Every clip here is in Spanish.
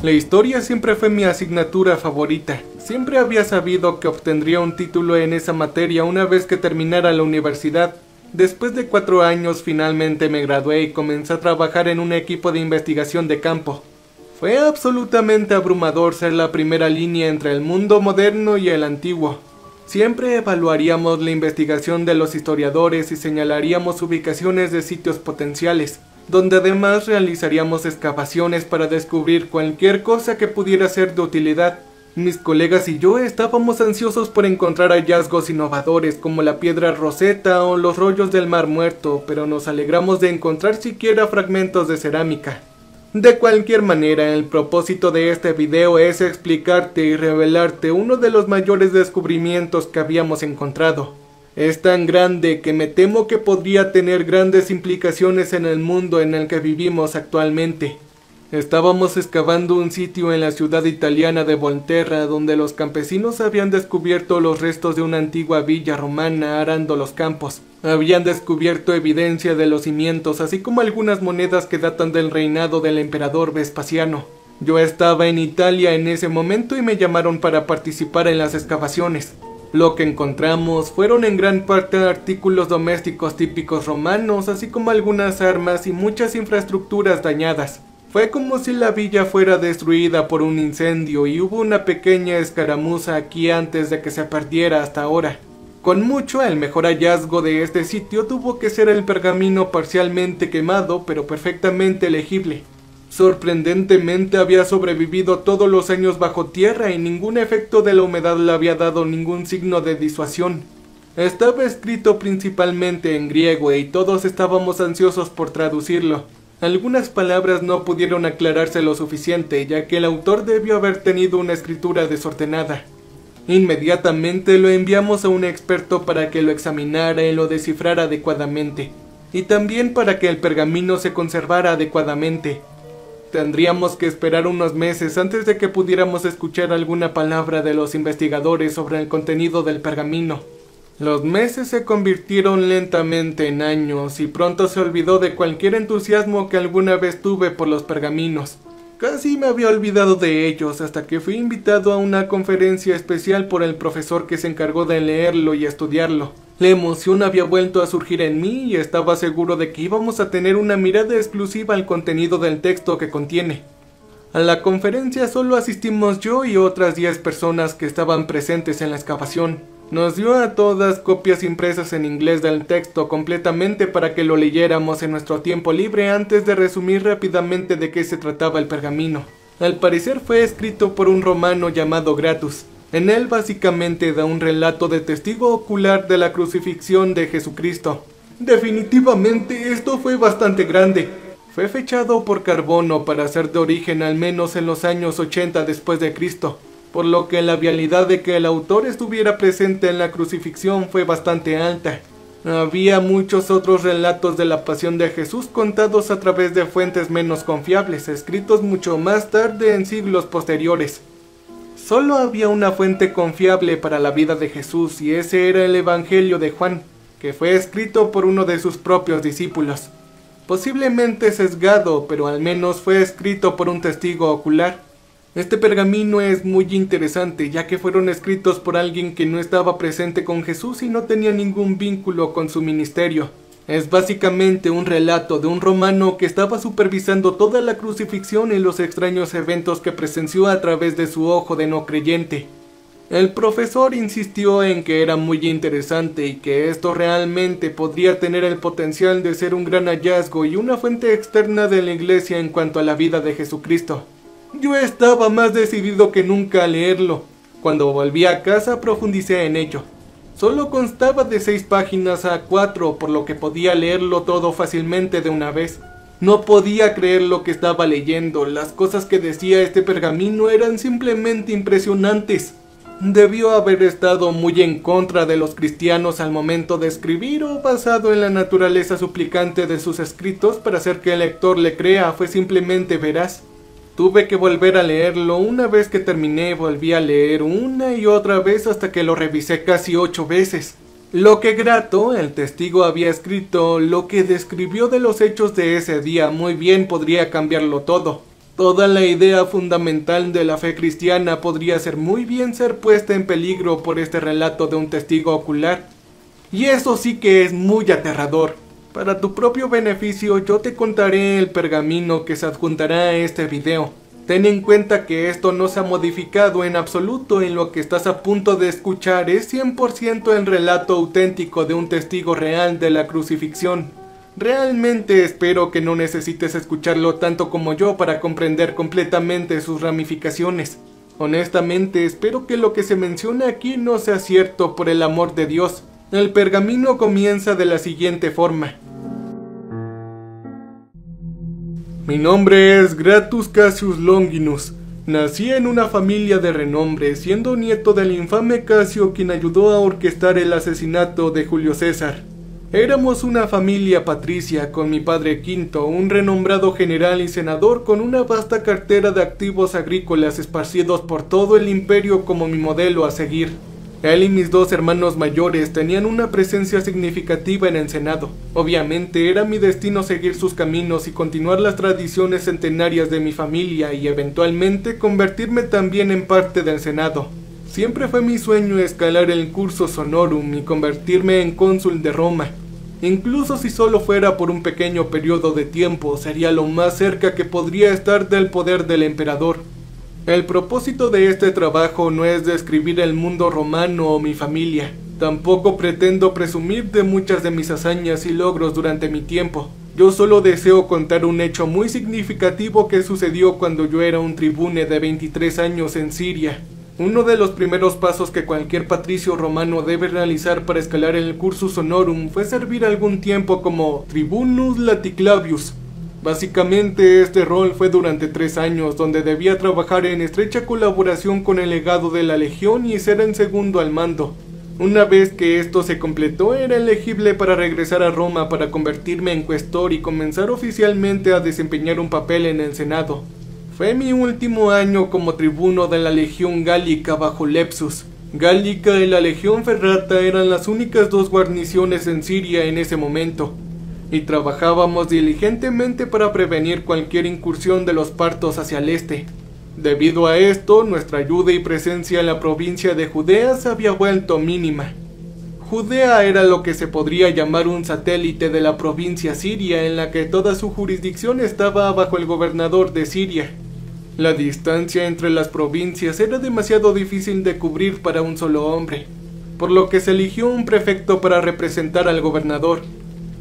La historia siempre fue mi asignatura favorita. Siempre había sabido que obtendría un título en esa materia una vez que terminara la universidad. Después de 4 años finalmente me gradué y comencé a trabajar en un equipo de investigación de campo. Fue absolutamente abrumador ser la primera línea entre el mundo moderno y el antiguo. Siempre evaluaríamos la investigación de los historiadores y señalaríamos ubicaciones de sitios potenciales, donde además realizaríamos excavaciones para descubrir cualquier cosa que pudiera ser de utilidad. Mis colegas y yo estábamos ansiosos por encontrar hallazgos innovadores como la piedra Rosetta o los rollos del Mar Muerto, pero nos alegramos de encontrar siquiera fragmentos de cerámica. De cualquier manera, el propósito de este video es explicarte y revelarte uno de los mayores descubrimientos que habíamos encontrado. Es tan grande que me temo que podría tener grandes implicaciones en el mundo en el que vivimos actualmente. Estábamos excavando un sitio en la ciudad italiana de Volterra donde los campesinos habían descubierto los restos de una antigua villa romana arando los campos. Habían descubierto evidencia de los cimientos, así como algunas monedas que datan del reinado del emperador Vespasiano. Yo estaba en Italia en ese momento y me llamaron para participar en las excavaciones. Lo que encontramos fueron en gran parte artículos domésticos típicos romanos, así como algunas armas y muchas infraestructuras dañadas. Fue como si la villa fuera destruida por un incendio y hubo una pequeña escaramuza aquí antes de que se perdiera hasta ahora. Con mucho, el mejor hallazgo de este sitio tuvo que ser el pergamino parcialmente quemado pero perfectamente legible. Sorprendentemente había sobrevivido todos los años bajo tierra y ningún efecto de la humedad le había dado ningún signo de disuasión. Estaba escrito principalmente en griego y todos estábamos ansiosos por traducirlo. Algunas palabras no pudieron aclararse lo suficiente, ya que el autor debió haber tenido una escritura desordenada. Inmediatamente lo enviamos a un experto para que lo examinara y lo descifrara adecuadamente, y también para que el pergamino se conservara adecuadamente. Tendríamos que esperar unos meses antes de que pudiéramos escuchar alguna palabra de los investigadores sobre el contenido del pergamino. Los meses se convirtieron lentamente en años y pronto se olvidó de cualquier entusiasmo que alguna vez tuve por los pergaminos. Casi me había olvidado de ellos hasta que fui invitado a una conferencia especial por el profesor que se encargó de leerlo y estudiarlo. La emoción había vuelto a surgir en mí y estaba seguro de que íbamos a tener una mirada exclusiva al contenido del texto que contiene. A la conferencia solo asistimos yo y otras 10 personas que estaban presentes en la excavación. Nos dio a todas copias impresas en inglés del texto completamente para que lo leyéramos en nuestro tiempo libre antes de resumir rápidamente de qué se trataba el pergamino. Al parecer fue escrito por un romano llamado Gratus. En él básicamente da un relato de testigo ocular de la crucifixión de Jesucristo. Definitivamente esto fue bastante grande. Fue fechado por carbono para ser de origen al menos en los años 80 después de Cristo. Por lo que la vialidad de que el autor estuviera presente en la crucifixión fue bastante alta. Había muchos otros relatos de la pasión de Jesús contados a través de fuentes menos confiables, escritos mucho más tarde en siglos posteriores. Solo había una fuente confiable para la vida de Jesús y ese era el Evangelio de Juan, que fue escrito por uno de sus propios discípulos. Posiblemente sesgado, pero al menos fue escrito por un testigo ocular. Este pergamino es muy interesante ya que fueron escritos por alguien que no estaba presente con Jesús y no tenía ningún vínculo con su ministerio. Es básicamente un relato de un romano que estaba supervisando toda la crucifixión y los extraños eventos que presenció a través de su ojo de no creyente. El profesor insistió en que era muy interesante y que esto realmente podría tener el potencial de ser un gran hallazgo y una fuente externa de la iglesia en cuanto a la vida de Jesucristo. Yo estaba más decidido que nunca a leerlo. Cuando volví a casa profundicé en ello. Solo constaba de 6 páginas a 4, por lo que podía leerlo todo fácilmente de una vez. No podía creer lo que estaba leyendo. Las cosas que decía este pergamino eran simplemente impresionantes. Debió haber estado muy en contra de los cristianos al momento de escribir o basado en la naturaleza suplicante de sus escritos para hacer que el lector le crea fue simplemente veraz. Tuve que volver a leerlo. Una vez que terminé, volví a leer una y otra vez hasta que lo revisé casi 8 veces. Lo que Grato, el testigo, había escrito, lo que describió de los hechos de ese día, muy bien podría cambiarlo todo. Toda la idea fundamental de la fe cristiana podría muy bien ser puesta en peligro por este relato de un testigo ocular. Y eso sí que es muy aterrador. Para tu propio beneficio yo te contaré el pergamino que se adjuntará a este video. Ten en cuenta que esto no se ha modificado en absoluto y lo que estás a punto de escuchar es 100% el relato auténtico de un testigo real de la crucifixión. Realmente espero que no necesites escucharlo tanto como yo para comprender completamente sus ramificaciones. Honestamente espero que lo que se menciona aquí no sea cierto, por el amor de Dios. El pergamino comienza de la siguiente forma. Mi nombre es Gratus Cassius Longinus. Nací en una familia de renombre, siendo nieto del infame Casio, quien ayudó a orquestar el asesinato de Julio César. Éramos una familia patricia, con mi padre Quinto, un renombrado general y senador con una vasta cartera de activos agrícolas esparcidos por todo el imperio como mi modelo a seguir. Él y mis dos hermanos mayores tenían una presencia significativa en el Senado. Obviamente era mi destino seguir sus caminos y continuar las tradiciones centenarias de mi familia y eventualmente convertirme también en parte del Senado. Siempre fue mi sueño escalar el Cursus Honorum y convertirme en cónsul de Roma. Incluso si solo fuera por un pequeño periodo de tiempo, sería lo más cerca que podría estar del poder del emperador. El propósito de este trabajo no es describir el mundo romano o mi familia. Tampoco pretendo presumir de muchas de mis hazañas y logros durante mi tiempo. Yo solo deseo contar un hecho muy significativo que sucedió cuando yo era un tribune de 23 años en Siria. Uno de los primeros pasos que cualquier patricio romano debe realizar para escalar el Cursus Honorum fue servir algún tiempo como Tribunus Laticlavius. Básicamente este rol fue durante 3 años, donde debía trabajar en estrecha colaboración con el legado de la legión y ser el segundo al mando. Una vez que esto se completó, era elegible para regresar a Roma para convertirme en cuestor y comenzar oficialmente a desempeñar un papel en el Senado. Fue mi último año como tribuno de la legión gálica bajo Lepsus. Gálica y la legión Ferrata eran las únicas dos guarniciones en Siria en ese momento, y trabajábamos diligentemente para prevenir cualquier incursión de los partos hacia el este. Debido a esto, nuestra ayuda y presencia en la provincia de Judea se había vuelto mínima. Judea era lo que se podría llamar un satélite de la provincia siria, en la que toda su jurisdicción estaba bajo el gobernador de Siria. La distancia entre las provincias era demasiado difícil de cubrir para un solo hombre, por lo que se eligió un prefecto para representar al gobernador.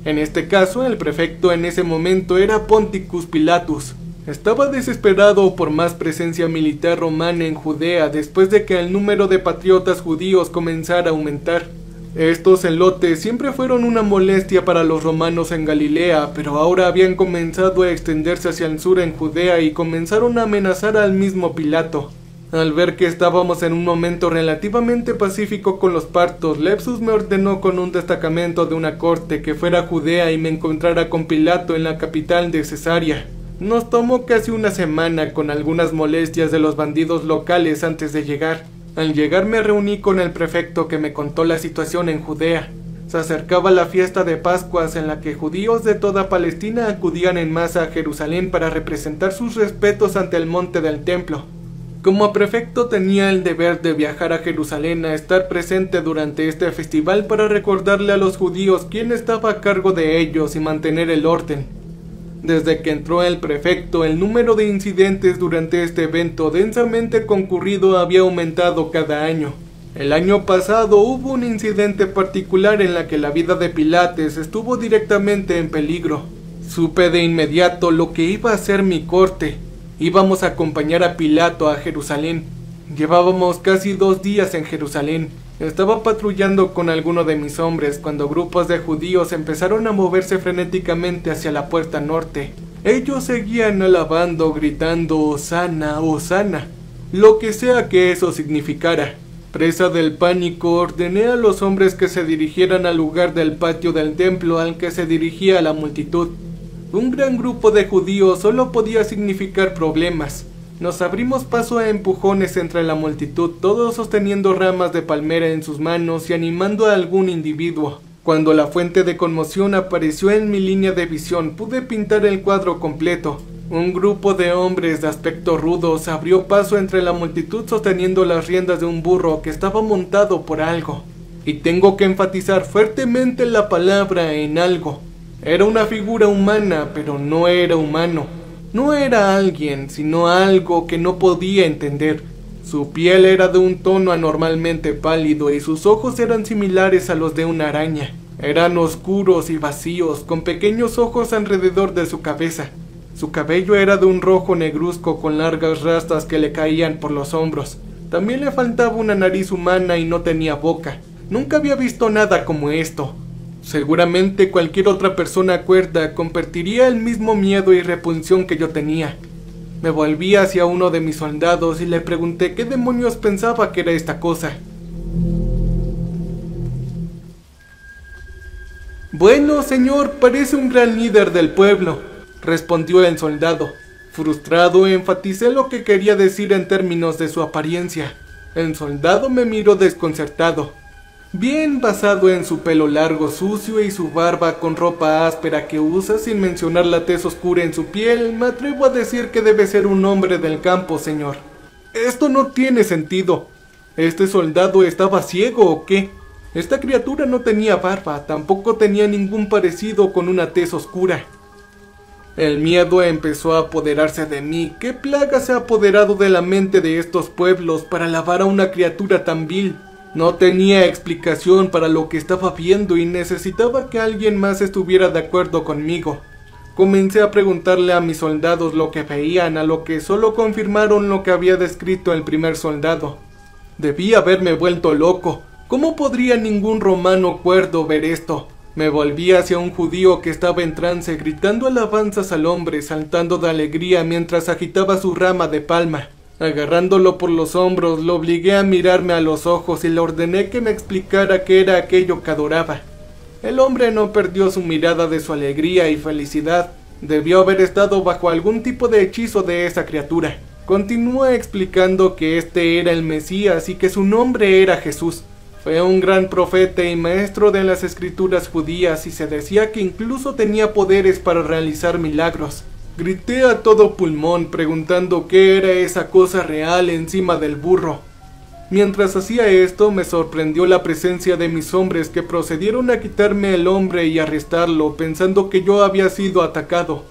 En este caso, el prefecto en ese momento era Ponticus Pilatus. Estaba desesperado por más presencia militar romana en Judea después de que el número de patriotas judíos comenzara a aumentar. Estos celotes siempre fueron una molestia para los romanos en Galilea, pero ahora habían comenzado a extenderse hacia el sur en Judea y comenzaron a amenazar al mismo Pilato. Al ver que estábamos en un momento relativamente pacífico con los partos, Lepsus me ordenó con un destacamento de una corte que fuera a Judea y me encontrara con Pilato en la capital de Cesarea. Nos tomó casi una semana, con algunas molestias de los bandidos locales antes de llegar. Al llegar me reuní con el prefecto, que me contó la situación en Judea. Se acercaba la fiesta de Pascuas, en la que judíos de toda Palestina acudían en masa a Jerusalén para representar sus respetos ante el monte del templo. Como prefecto tenía el deber de viajar a Jerusalén a estar presente durante este festival para recordarle a los judíos quién estaba a cargo de ellos y mantener el orden. Desde que entró el prefecto, el número de incidentes durante este evento densamente concurrido había aumentado cada año. El año pasado hubo un incidente particular en la que la vida de Pilates estuvo directamente en peligro. Supe de inmediato lo que iba a ser mi corte. Íbamos a acompañar a Pilato a Jerusalén. Llevábamos casi 2 días en Jerusalén. Estaba patrullando con alguno de mis hombres cuando grupos de judíos empezaron a moverse frenéticamente hacia la puerta norte. Ellos seguían alabando, gritando «Hosana, Hosana», lo que sea que eso significara. Presa del pánico, ordené a los hombres que se dirigieran al lugar del patio del templo al que se dirigía la multitud. Un gran grupo de judíos solo podía significar problemas. Nos abrimos paso a empujones entre la multitud, todos sosteniendo ramas de palmera en sus manos y animando a algún individuo. Cuando la fuente de conmoción apareció en mi línea de visión, pude pintar el cuadro completo. Un grupo de hombres de aspecto rudo se abrió paso entre la multitud sosteniendo las riendas de un burro que estaba montado por algo. Y tengo que enfatizar fuertemente la palabra en algo. Era una figura humana, pero no era humano. No era alguien, sino algo que no podía entender. Su piel era de un tono anormalmente pálido y sus ojos eran similares a los de una araña. Eran oscuros y vacíos, con pequeños ojos alrededor de su cabeza. Su cabello era de un rojo negruzco con largas rastas que le caían por los hombros. También le faltaba una nariz humana y no tenía boca. Nunca había visto nada como esto. Seguramente cualquier otra persona cuerda compartiría el mismo miedo y repulsión que yo tenía. Me volví hacia uno de mis soldados y le pregunté qué demonios pensaba que era esta cosa. «Bueno, señor, parece un gran líder del pueblo», respondió el soldado. Frustrado, enfaticé lo que quería decir en términos de su apariencia. El soldado me miró desconcertado. Bien basado en su pelo largo sucio y su barba con ropa áspera que usa sin mencionar la tez oscura en su piel, me atrevo a decir que debe ser un hombre del campo, señor. Esto no tiene sentido. ¿Este soldado estaba ciego o qué? Esta criatura no tenía barba, tampoco tenía ningún parecido con una tez oscura. El miedo empezó a apoderarse de mí. ¿Qué plaga se ha apoderado de la mente de estos pueblos para alabar a una criatura tan vil? No tenía explicación para lo que estaba viendo y necesitaba que alguien más estuviera de acuerdo conmigo. Comencé a preguntarle a mis soldados lo que veían, a lo que solo confirmaron lo que había descrito el primer soldado. Debí haberme vuelto loco. ¿Cómo podría ningún romano cuerdo ver esto? Me volví hacia un judío que estaba en trance, gritando alabanzas al hombre, saltando de alegría mientras agitaba su rama de palma. Agarrándolo por los hombros, lo obligué a mirarme a los ojos y le ordené que me explicara qué era aquello que adoraba. El hombre no perdió su mirada de su alegría y felicidad. Debió haber estado bajo algún tipo de hechizo de esa criatura. Continuó explicando que este era el Mesías y que su nombre era Jesús. Fue un gran profeta y maestro de las escrituras judías y se decía que incluso tenía poderes para realizar milagros. Grité a todo pulmón preguntando qué era esa cosa real encima del burro. Mientras hacía esto me sorprendió la presencia de mis hombres que procedieron a quitarme el hombre y arrestarlo pensando que yo había sido atacado.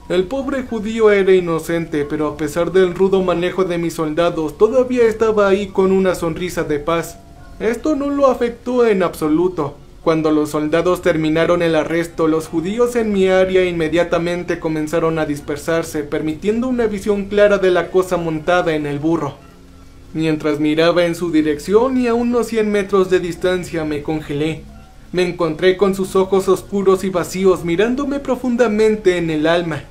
El pobre judío era inocente, pero a pesar del rudo manejo de mis soldados todavía estaba ahí con una sonrisa de paz. Esto no lo afectó en absoluto. Cuando los soldados terminaron el arresto, los judíos en mi área inmediatamente comenzaron a dispersarse, permitiendo una visión clara de la cosa montada en el burro. Mientras miraba en su dirección y a unos 100 metros de distancia me congelé. Me encontré con sus ojos oscuros y vacíos mirándome profundamente en el alma.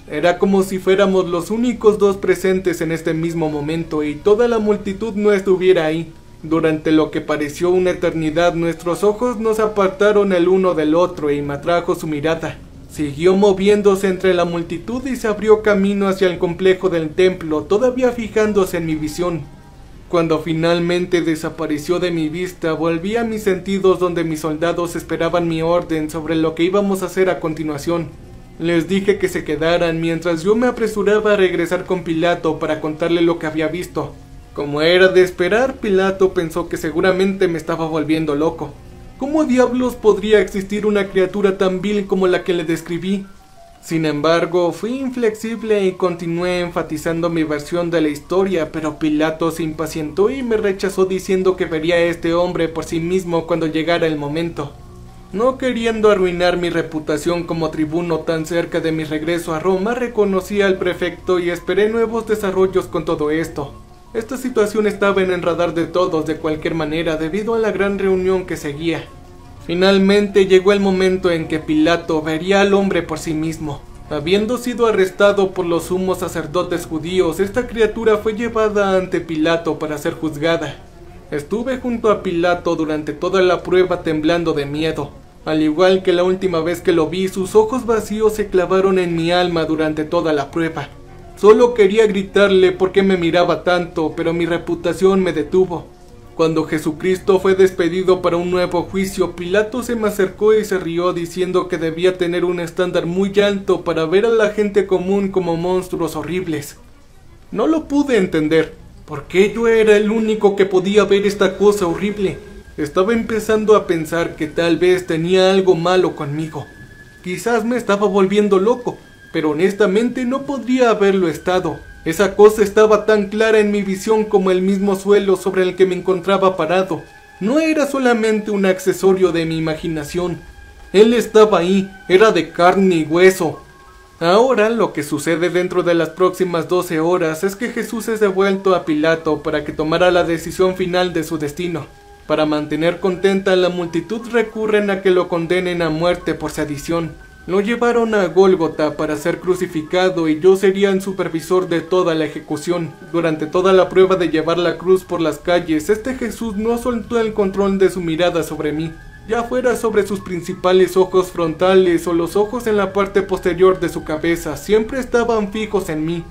Era como si fuéramos los únicos dos presentes en este mismo momento y toda la multitud no estuviera ahí. Durante lo que pareció una eternidad, nuestros ojos nos apartaron el uno del otro y me atrajo su mirada. Siguió moviéndose entre la multitud y se abrió camino hacia el complejo del templo, todavía fijándose en mi visión. Cuando finalmente desapareció de mi vista, volví a mis sentidos donde mis soldados esperaban mi orden sobre lo que íbamos a hacer a continuación. Les dije que se quedaran mientras yo me apresuraba a regresar con Pilato para contarle lo que había visto. Como era de esperar, Pilato pensó que seguramente me estaba volviendo loco. ¿Cómo diablos podría existir una criatura tan vil como la que le describí? Sin embargo, fui inflexible y continué enfatizando mi versión de la historia, pero Pilato se impacientó y me rechazó diciendo que vería a este hombre por sí mismo cuando llegara el momento. No queriendo arruinar mi reputación como tribuno tan cerca de mi regreso a Roma, reconocí al prefecto y esperé nuevos desarrollos con todo esto. Esta situación estaba en el radar de todos de cualquier manera debido a la gran reunión que seguía. Finalmente llegó el momento en que Pilato vería al hombre por sí mismo. Habiendo sido arrestado por los sumos sacerdotes judíos, esta criatura fue llevada ante Pilato para ser juzgada. Estuve junto a Pilato durante toda la prueba temblando de miedo. Al igual que la última vez que lo vi, sus ojos vacíos se clavaron en mi alma durante toda la prueba. Solo quería gritarle por qué me miraba tanto, pero mi reputación me detuvo. Cuando Jesucristo fue despedido para un nuevo juicio, Pilato se me acercó y se rió diciendo que debía tener un estándar muy alto para ver a la gente común como monstruos horribles. No lo pude entender. ¿Por qué yo era el único que podía ver esta cosa horrible? Estaba empezando a pensar que tal vez tenía algo malo conmigo. Quizás me estaba volviendo loco, pero honestamente no podría haberlo estado. Esa cosa estaba tan clara en mi visión como el mismo suelo sobre el que me encontraba parado. No era solamente un accesorio de mi imaginación. Él estaba ahí, era de carne y hueso. Ahora lo que sucede dentro de las próximas 12 horas es que Jesús es devuelto a Pilato para que tomara la decisión final de su destino. Para mantener contenta a la multitud recurren a que lo condenen a muerte por sedición. Lo llevaron a Gólgota para ser crucificado y yo sería el supervisor de toda la ejecución. Durante toda la prueba de llevar la cruz por las calles, este Jesús no soltó el control de su mirada sobre mí, ya fuera sobre sus principales ojos frontales o los ojos en la parte posterior de su cabeza, siempre estaban fijos en mí.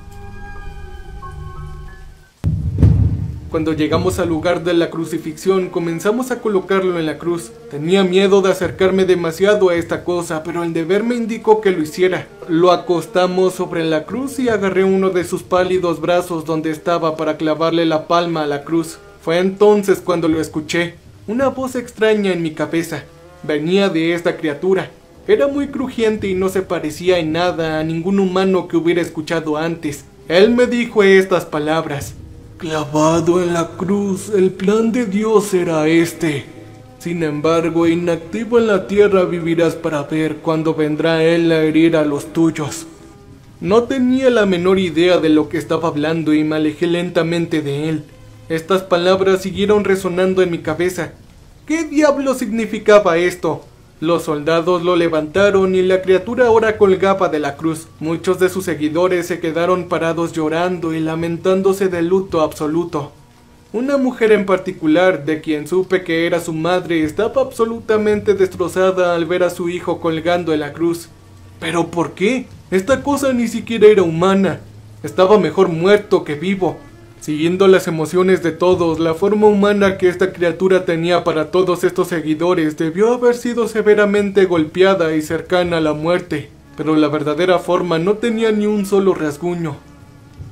Cuando llegamos al lugar de la crucifixión, comenzamos a colocarlo en la cruz. Tenía miedo de acercarme demasiado a esta cosa, pero el deber me indicó que lo hiciera. Lo acostamos sobre la cruz y agarré uno de sus pálidos brazos donde estaba para clavarle la palma a la cruz. Fue entonces cuando lo escuché. Una voz extraña en mi cabeza. Venía de esta criatura. Era muy crujiente y no se parecía en nada a ningún humano que hubiera escuchado antes. Él me dijo estas palabras: clavado en la cruz, el plan de Dios era este. Sin embargo, inactivo en la tierra vivirás para ver cuando vendrá Él a herir a los tuyos. No tenía la menor idea de lo que estaba hablando y me alejé lentamente de él. Estas palabras siguieron resonando en mi cabeza. ¿Qué diablo significaba esto? Los soldados lo levantaron y la criatura ahora colgaba de la cruz. Muchos de sus seguidores se quedaron parados llorando y lamentándose de luto absoluto. Una mujer en particular, de quien supe que era su madre, estaba absolutamente destrozada al ver a su hijo colgando en la cruz. ¿Pero por qué? Esta cosa ni siquiera era humana. Estaba mejor muerto que vivo. Siguiendo las emociones de todos, la forma humana que esta criatura tenía para todos estos seguidores debió haber sido severamente golpeada y cercana a la muerte, pero la verdadera forma no tenía ni un solo rasguño.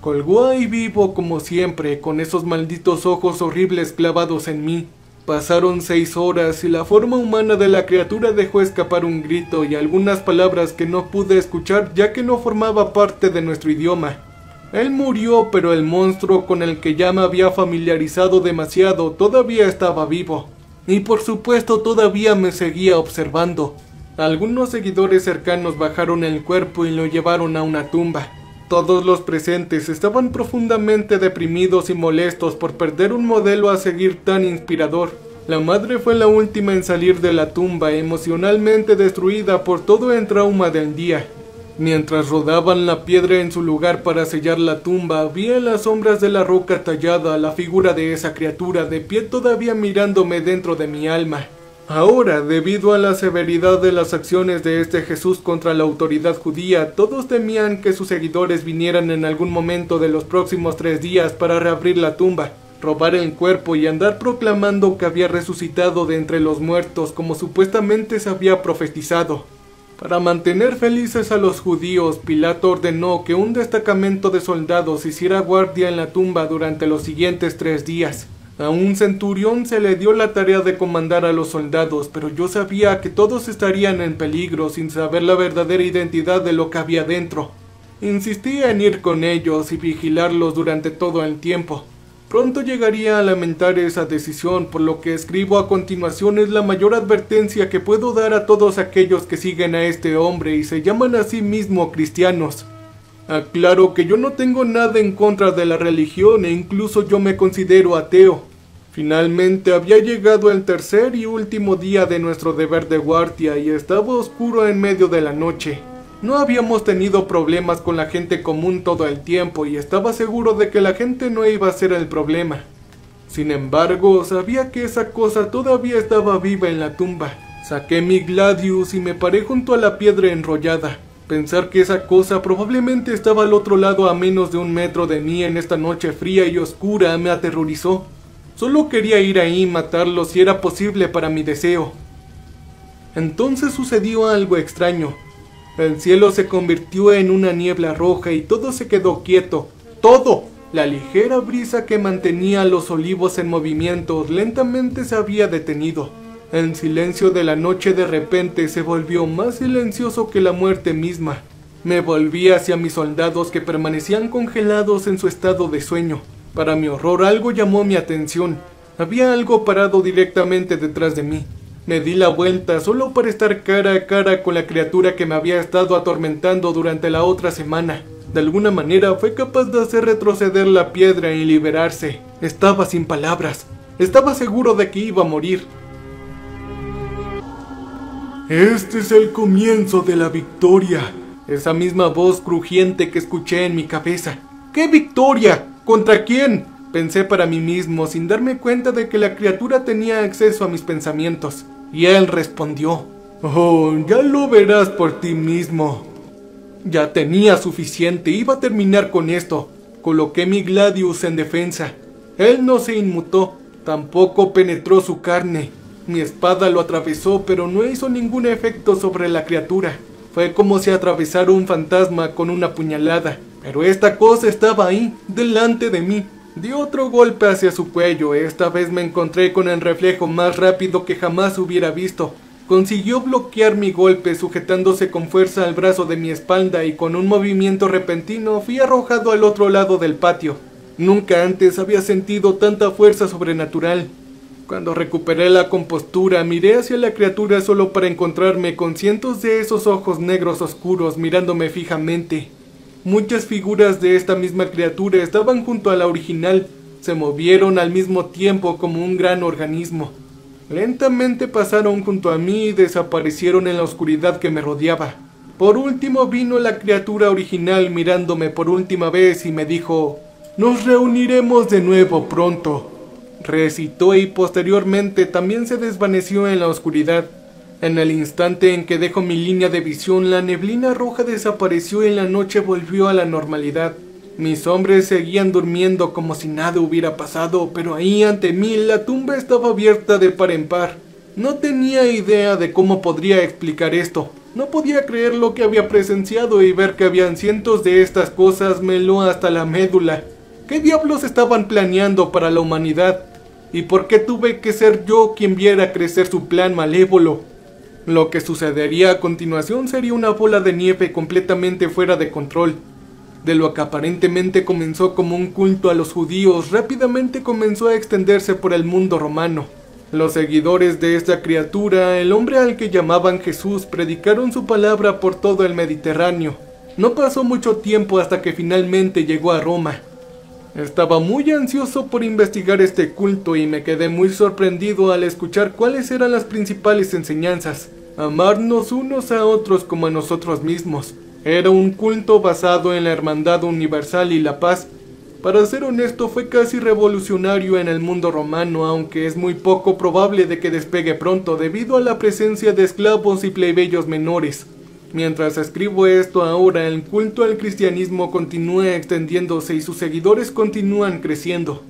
Colgó ahí vivo como siempre, con esos malditos ojos horribles clavados en mí. Pasaron 6 horas y la forma humana de la criatura dejó escapar un grito y algunas palabras que no pude escuchar ya que no formaba parte de nuestro idioma. Él murió, pero el monstruo con el que ya me había familiarizado demasiado todavía estaba vivo. Y por supuesto todavía me seguía observando. Algunos seguidores cercanos bajaron el cuerpo y lo llevaron a una tumba. Todos los presentes estaban profundamente deprimidos y molestos por perder un modelo a seguir tan inspirador. La madre fue la última en salir de la tumba, emocionalmente destruida por todo el trauma del día. Mientras rodaban la piedra en su lugar para sellar la tumba, vi en las sombras de la roca tallada la figura de esa criatura de pie todavía mirándome dentro de mi alma. Ahora, debido a la severidad de las acciones de este Jesús contra la autoridad judía, todos temían que sus seguidores vinieran en algún momento de los próximos 3 días para reabrir la tumba, robar el cuerpo y andar proclamando que había resucitado de entre los muertos como supuestamente se había profetizado. Para mantener felices a los judíos, Pilato ordenó que un destacamento de soldados hiciera guardia en la tumba durante los siguientes 3 días. A un centurión se le dio la tarea de comandar a los soldados, pero yo sabía que todos estarían en peligro sin saber la verdadera identidad de lo que había dentro. Insistía en ir con ellos y vigilarlos durante todo el tiempo. Pronto llegaría a lamentar esa decisión, por lo que escribo a continuación es la mayor advertencia que puedo dar a todos aquellos que siguen a este hombre y se llaman a sí mismos cristianos. Aclaro que yo no tengo nada en contra de la religión e incluso yo me considero ateo. Finalmente había llegado el tercer y último día de nuestro deber de guardia y estaba oscuro en medio de la noche. No habíamos tenido problemas con la gente común todo el tiempo y estaba seguro de que la gente no iba a ser el problema. Sin embargo, sabía que esa cosa todavía estaba viva en la tumba. Saqué mi gladius y me paré junto a la piedra enrollada. Pensar que esa cosa probablemente estaba al otro lado a menos de 1 metro de mí en esta noche fría y oscura me aterrorizó. Solo quería ir ahí y matarlo si era posible para mi deseo. Entonces sucedió algo extraño. El cielo se convirtió en una niebla roja y todo se quedó quieto. ¡Todo! La ligera brisa que mantenía los olivos en movimiento lentamente se había detenido. El silencio de la noche de repente se volvió más silencioso que la muerte misma. Me volví hacia mis soldados que permanecían congelados en su estado de sueño. Para mi horror algo llamó mi atención. Había algo parado directamente detrás de mí. Me di la vuelta solo para estar cara a cara con la criatura que me había estado atormentando durante la otra semana. De alguna manera fue capaz de hacer retroceder la piedra y liberarse. Estaba sin palabras. Estaba seguro de que iba a morir. Este es el comienzo de la victoria. Esa misma voz crujiente que escuché en mi cabeza. ¿Qué victoria? ¿Contra quién? Pensé para mí mismo sin darme cuenta de que la criatura tenía acceso a mis pensamientos. Y él respondió: oh, ya lo verás por ti mismo. Ya tenía suficiente, iba a terminar con esto. Coloqué mi gladius en defensa. Él no se inmutó, tampoco penetró su carne. Mi espada lo atravesó, pero no hizo ningún efecto sobre la criatura. Fue como si atravesara un fantasma con una puñalada. Pero esta cosa estaba ahí, delante de mí. Di otro golpe hacia su cuello. Esta vez me encontré con el reflejo más rápido que jamás hubiera visto. Consiguió bloquear mi golpe sujetándose con fuerza al brazo de mi espalda y con un movimiento repentino fui arrojado al otro lado del patio. Nunca antes había sentido tanta fuerza sobrenatural. Cuando recuperé la compostura, miré hacia la criatura solo para encontrarme con cientos de esos ojos negros oscuros mirándome fijamente. Muchas figuras de esta misma criatura estaban junto a la original, se movieron al mismo tiempo como un gran organismo. Lentamente pasaron junto a mí y desaparecieron en la oscuridad que me rodeaba. Por último vino la criatura original mirándome por última vez y me dijo: «Nos reuniremos de nuevo pronto», recitó y posteriormente también se desvaneció en la oscuridad. En el instante en que dejó mi línea de visión, la neblina roja desapareció y la noche volvió a la normalidad. Mis hombres seguían durmiendo como si nada hubiera pasado, pero ahí ante mí la tumba estaba abierta de par en par. No tenía idea de cómo podría explicar esto. No podía creer lo que había presenciado y ver que habían cientos de estas cosas me heló hasta la médula. ¿Qué diablos estaban planeando para la humanidad? ¿Y por qué tuve que ser yo quien viera crecer su plan malévolo? Lo que sucedería a continuación sería una bola de nieve completamente fuera de control. De lo que aparentemente comenzó como un culto a los judíos, rápidamente comenzó a extenderse por el mundo romano. Los seguidores de esta criatura, el hombre al que llamaban Jesús, predicaron su palabra por todo el Mediterráneo. No pasó mucho tiempo hasta que finalmente llegó a Roma. Estaba muy ansioso por investigar este culto y me quedé muy sorprendido al escuchar cuáles eran las principales enseñanzas. Amarnos unos a otros como a nosotros mismos. Era un culto basado en la hermandad universal y la paz. Para ser honesto, fue casi revolucionario en el mundo romano, aunque es muy poco probable de que despegue pronto debido a la presencia de esclavos y plebeyos menores. Mientras escribo esto ahora, el culto al cristianismo continúa extendiéndose y sus seguidores continúan creciendo.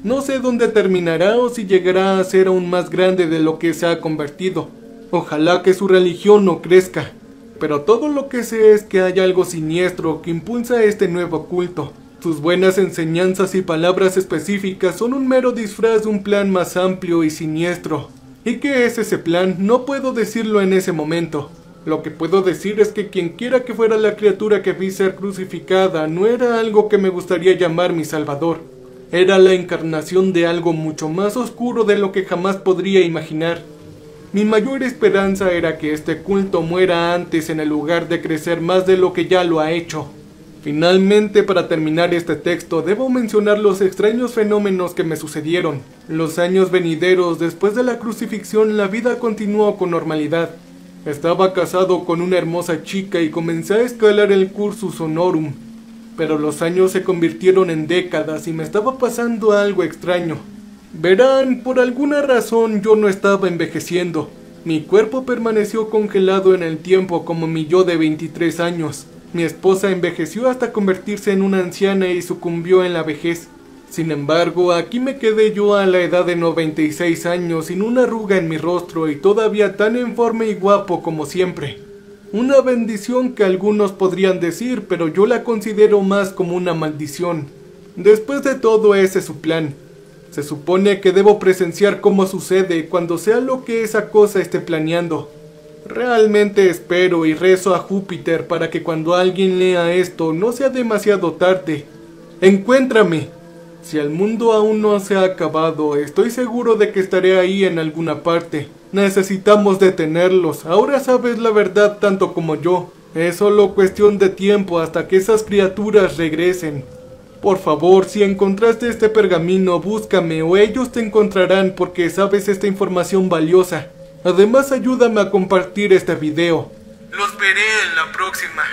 No sé dónde terminará o si llegará a ser aún más grande de lo que se ha convertido. Ojalá que su religión no crezca. Pero todo lo que sé es que hay algo siniestro que impulsa este nuevo culto. Sus buenas enseñanzas y palabras específicas son un mero disfraz de un plan más amplio y siniestro. ¿Y qué es ese plan? No puedo decirlo en ese momento. Lo que puedo decir es que quien quiera que fuera la criatura que vi ser crucificada no era algo que me gustaría llamar mi salvador. Era la encarnación de algo mucho más oscuro de lo que jamás podría imaginar. Mi mayor esperanza era que este culto muera antes en el lugar de crecer más de lo que ya lo ha hecho. Finalmente, para terminar este texto, debo mencionar los extraños fenómenos que me sucedieron. Los años venideros, después de la crucifixión, la vida continuó con normalidad. Estaba casado con una hermosa chica y comencé a escalar el cursus honorum. Pero los años se convirtieron en décadas y me estaba pasando algo extraño. Verán, por alguna razón yo no estaba envejeciendo. Mi cuerpo permaneció congelado en el tiempo como mi yo de 23 años. Mi esposa envejeció hasta convertirse en una anciana y sucumbió en la vejez. Sin embargo, aquí me quedé yo a la edad de 96 años sin una arruga en mi rostro y todavía tan en forma y guapo como siempre. Una bendición que algunos podrían decir, pero yo la considero más como una maldición. Después de todo, ese es su plan. Se supone que debo presenciar cómo sucede cuando sea lo que esa cosa esté planeando. Realmente espero y rezo a Júpiter para que cuando alguien lea esto no sea demasiado tarde. ¡Encuéntrame! Si el mundo aún no se ha acabado, estoy seguro de que estaré ahí en alguna parte. Necesitamos detenerlos, ahora sabes la verdad tanto como yo. Es solo cuestión de tiempo hasta que esas criaturas regresen. Por favor, si encontraste este pergamino, búscame o ellos te encontrarán porque sabes esta información valiosa. Además, ayúdame a compartir este video. Los veré en la próxima.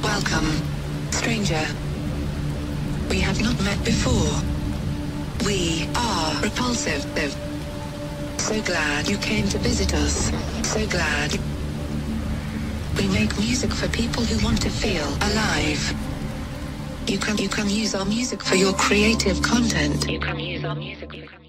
Welcome, stranger. We have not met before. We are repulsive. So glad you came to visit us. So glad. We make music for people who want to feel alive. You can use our music for your creative content. You can use our music.